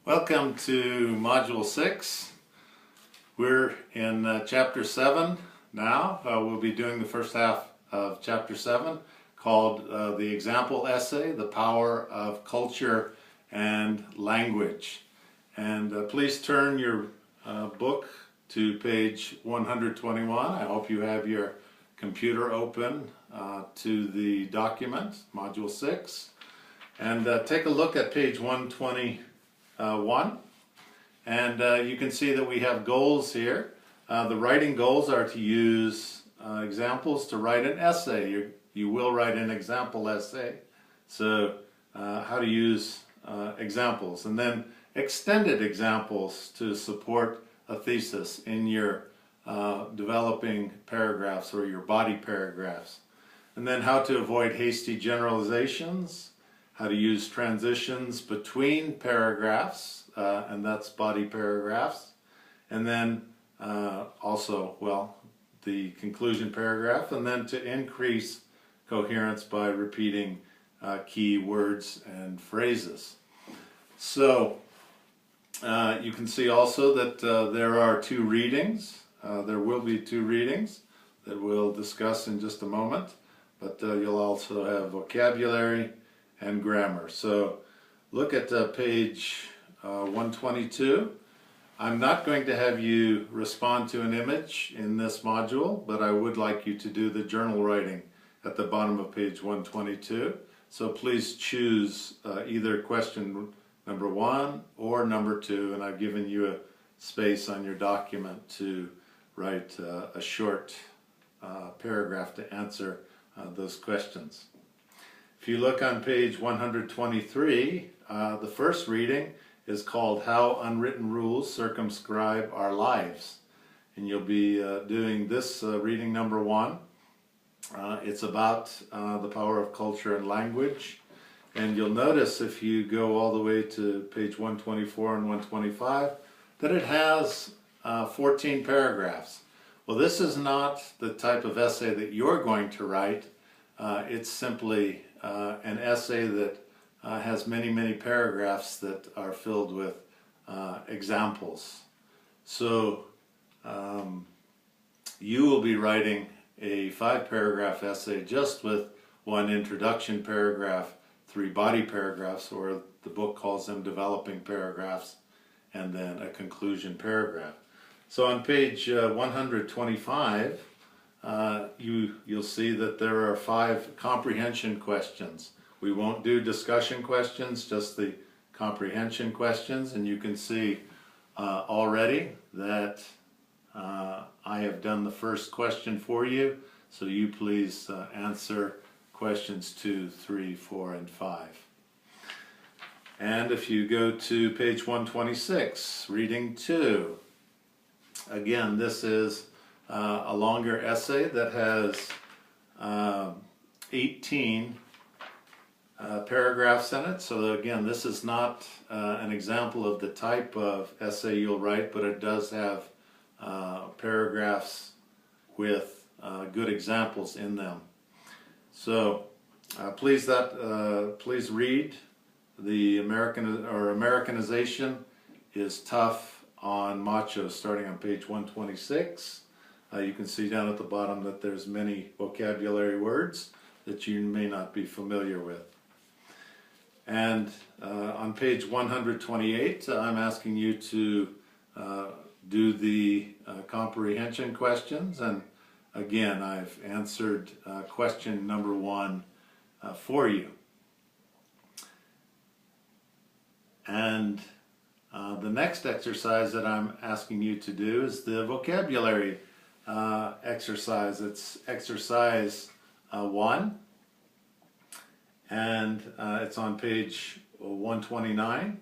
Welcome to Module 6. We're in Chapter 7 now. We'll be doing the first half of Chapter 7 called the example essay, The Power of Culture and Language. And please turn your book to page 121. I hope you have your computer open to the document, Module 6. And take a look at page 121. And you can see that we have goals here. The writing goals are to use examples to write an essay. You will write an example essay. So how to use examples. And then extended examples to support a thesis in your developing paragraphs or your body paragraphs. And then how to avoid hasty generalizations, how to use transitions between paragraphs, and that's body paragraphs. And then also, well, the conclusion paragraph, and then to increase coherence by repeating key words and phrases. So you can see also that there are two readings. There will be two readings that we'll discuss in just a moment, but you'll also have vocabulary and grammar. So look at page 122. I'm not going to have you respond to an image in this module, but I would like you to do the journal writing at the bottom of page 122. So please choose either question number 1 or number 2, and I've given you a space on your document to write a short paragraph to answer those questions. If you look on page 123, the first reading is called How Unwritten Rules Circumscribe Our Lives. And you'll be doing this reading number 1. It's about the power of culture and language. And you'll notice if you go all the way to page 124 and 125 that it has 14 paragraphs. Well, this is not the type of essay that you're going to write. It's simply an essay that has many paragraphs that are filled with examples. So you will be writing a 5-paragraph essay just with one introduction paragraph, 3 body paragraphs, or the book calls them developing paragraphs, and then a conclusion paragraph. So on page 125, you'll see that there are 5 comprehension questions. We won't do discussion questions, just the comprehension questions, and you can see already that I have done the first question for you, so you please answer questions 2, 3, 4, and 5. And if you go to page 126, reading 2, again, this is a longer essay that has 18 paragraphs in it. So again, this is not an example of the type of essay you'll write, but it does have paragraphs with good examples in them. So please read. The Americanization is tough on macho, starting on page 126. You can see down at the bottom that there's many vocabulary words that you may not be familiar with. And on page 128, I'm asking you to do the comprehension questions. And again, I've answered question number 1 for you. And the next exercise that I'm asking you to do is the vocabulary exercise. It's exercise 1, and it's on page 129.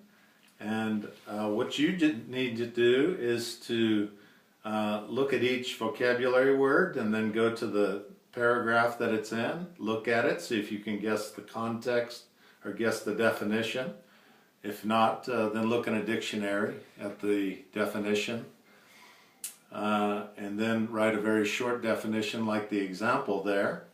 And what you need to do is to look at each vocabulary word and then go to the paragraph that it's in, look at it, see if you can guess the context or guess the definition. If not, then look in a dictionary at the definition, and then write a very short definition like the example there.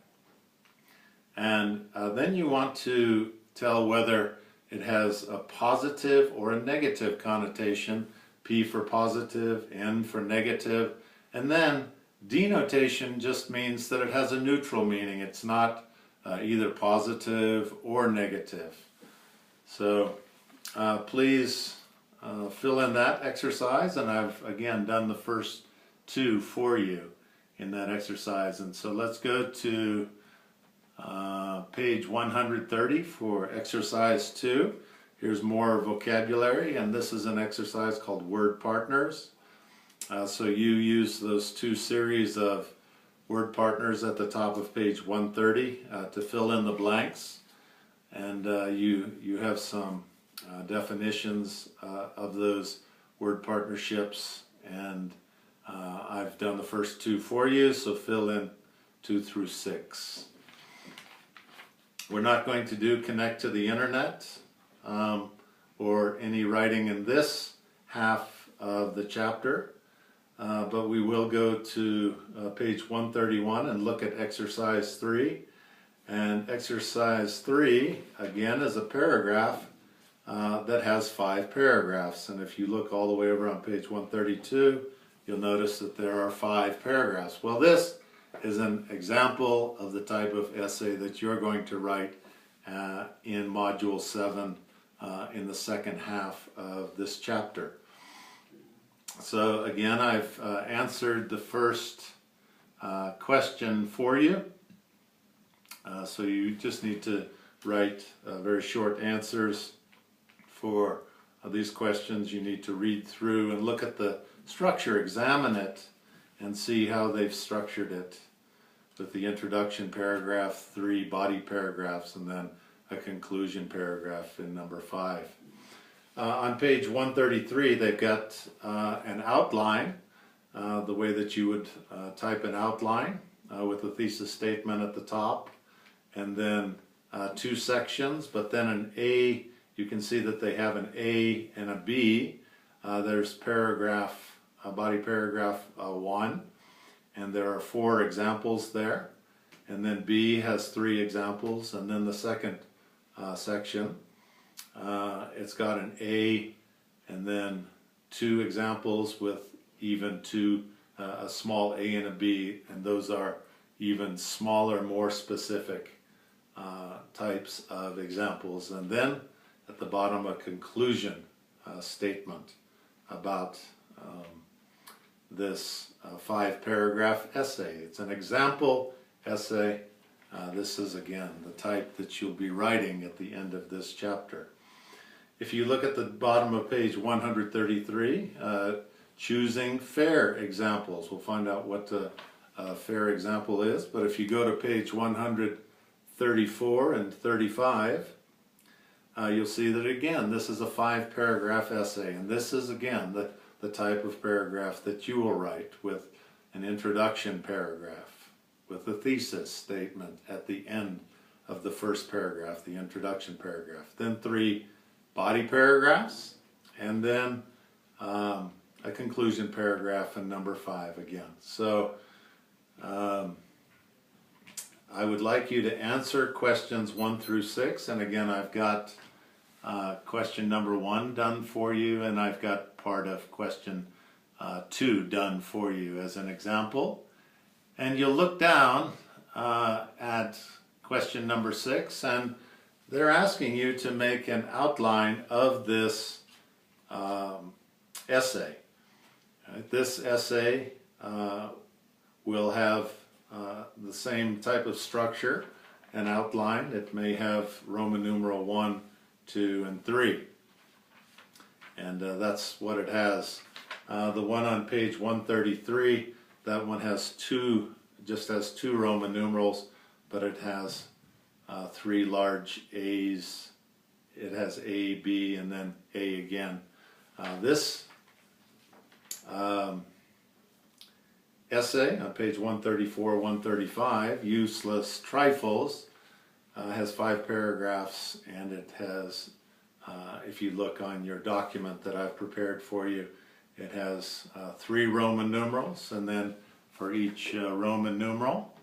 And then you want to tell whether it has a positive or a negative connotation, P for positive, N for negative, and then denotation just means that it has a neutral meaning. It's not either positive or negative. So please fill in that exercise, and I've again done the first two for you in that exercise. And so let's go to page 130 for exercise 2. Here's more vocabulary, and this is an exercise called word partners. So you use those two series of word partners at the top of page 130 to fill in the blanks, and you have some definitions of those word partnerships, and I've done the first two for you, so fill in 2 through 6. We're not going to do connect to the internet or any writing in this half of the chapter, but we will go to page 131 and look at exercise 3. And exercise 3 again is a paragraph that has 5 paragraphs, and if you look all the way over on page 132, you'll notice that there are 5 paragraphs. Well, this is an example of the type of essay that you're going to write in Module 7 in the second half of this chapter. So again, I've answered the first question for you. So you just need to write very short answers for these questions. You need to read through and look at the structure, examine it, and see how they've structured it, with the introduction paragraph, 3 body paragraphs, and then a conclusion paragraph in number 5. On page 133, they've got an outline, the way that you would type an outline with a thesis statement at the top, and then 2 sections, but then an A. You can see that they have an A and a B. There's paragraph, body paragraph 1, and there are 4 examples there. And then B has 3 examples, and then the second section, it's got an A and then 2 examples with even 2, a small A and a B, and those are even smaller, more specific types of examples. And then at the bottom, a conclusion statement about this 5-paragraph essay. It's an example essay. This is again the type that you'll be writing at the end of this chapter. If you look at the bottom of page 133, choosing fair examples. We'll find out what a fair example is, but if you go to page 134 and 35, you'll see that again this is a 5-paragraph essay, and this is again the type of paragraph that you will write, with an introduction paragraph, with a thesis statement at the end of the first paragraph, the introduction paragraph, then 3 body paragraphs, and then a conclusion paragraph in number 5 again. So I would like you to answer questions 1 through 6, and again I've got question number 1 done for you, and I've got part of question 2 done for you as an example. And you'll look down at question number 6, and they're asking you to make an outline of this essay. This essay will have the same type of structure and outline. It may have Roman numeral 1, 2, and 3. And that's what it has. The one on page 133, that one has just has 2 Roman numerals, but it has 3 large A's. It has A, B, and then A again. This essay on page 134, 135, Useless Trifles, has 5 paragraphs, and it has, if you look on your document that I've prepared for you, it has 3 Roman numerals, and then for each Roman numeral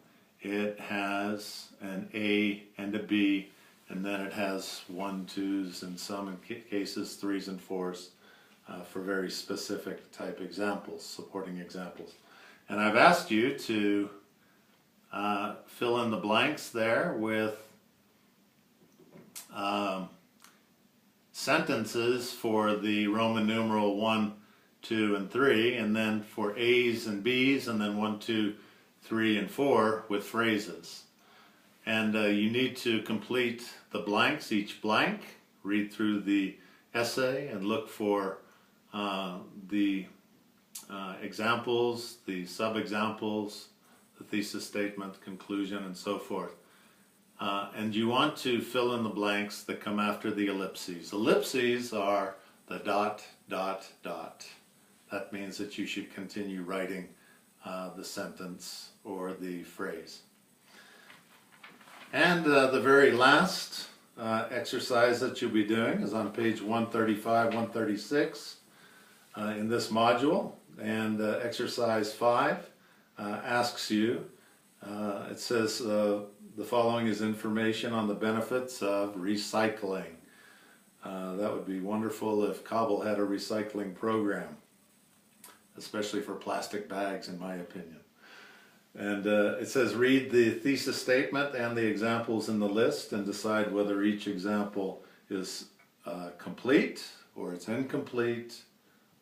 it has an A and a B and then it has 1, 2s, and some cases 3s and 4s for very specific type examples, supporting examples. And I've asked you to fill in the blanks there with sentences for the Roman numeral 1, 2, and 3, and then for A's and B's, and then 1, 2, 3, and 4 with phrases. And you need to complete the blanks, each blank, read through the essay and look for the examples, the sub-examples, the thesis statement, conclusion, and so forth. And you want to fill in the blanks that come after the ellipses. Ellipses are the dot, dot, dot. That means that you should continue writing the sentence or the phrase. And the very last exercise that you'll be doing is on page 135, 136 in this module. And exercise 5 asks you, it says the following is information on the benefits of recycling. That would be wonderful if Kabul had a recycling program, especially for plastic bags, in my opinion. And it says read the thesis statement and the examples in the list and decide whether each example is complete or it's incomplete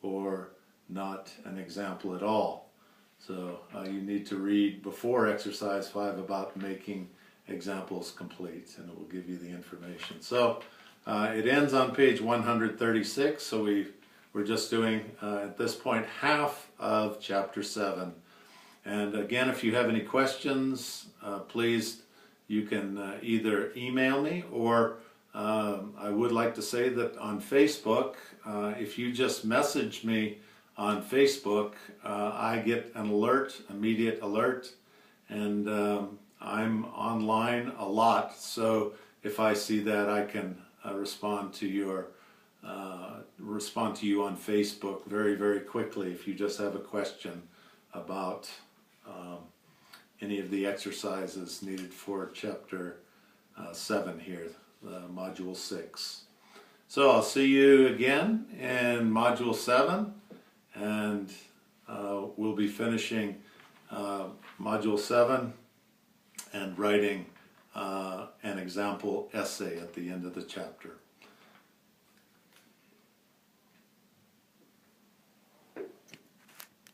or not an example at all. So you need to read before exercise 5 about making examples complete, and it will give you the information. So it ends on page 136, so we're just doing at this point half of chapter 7. And again, if you have any questions, please, you can either email me, or I would like to say that on Facebook, if you just message me on Facebook, I get an alert, immediate alert, and I'm online a lot, so if I see that, I can respond to you on Facebook very, very quickly if you just have a question about any of the exercises needed for chapter 7 here, module 6. So I'll see you again in module 7, and we'll be finishing module 7 and writing an example essay at the end of the chapter.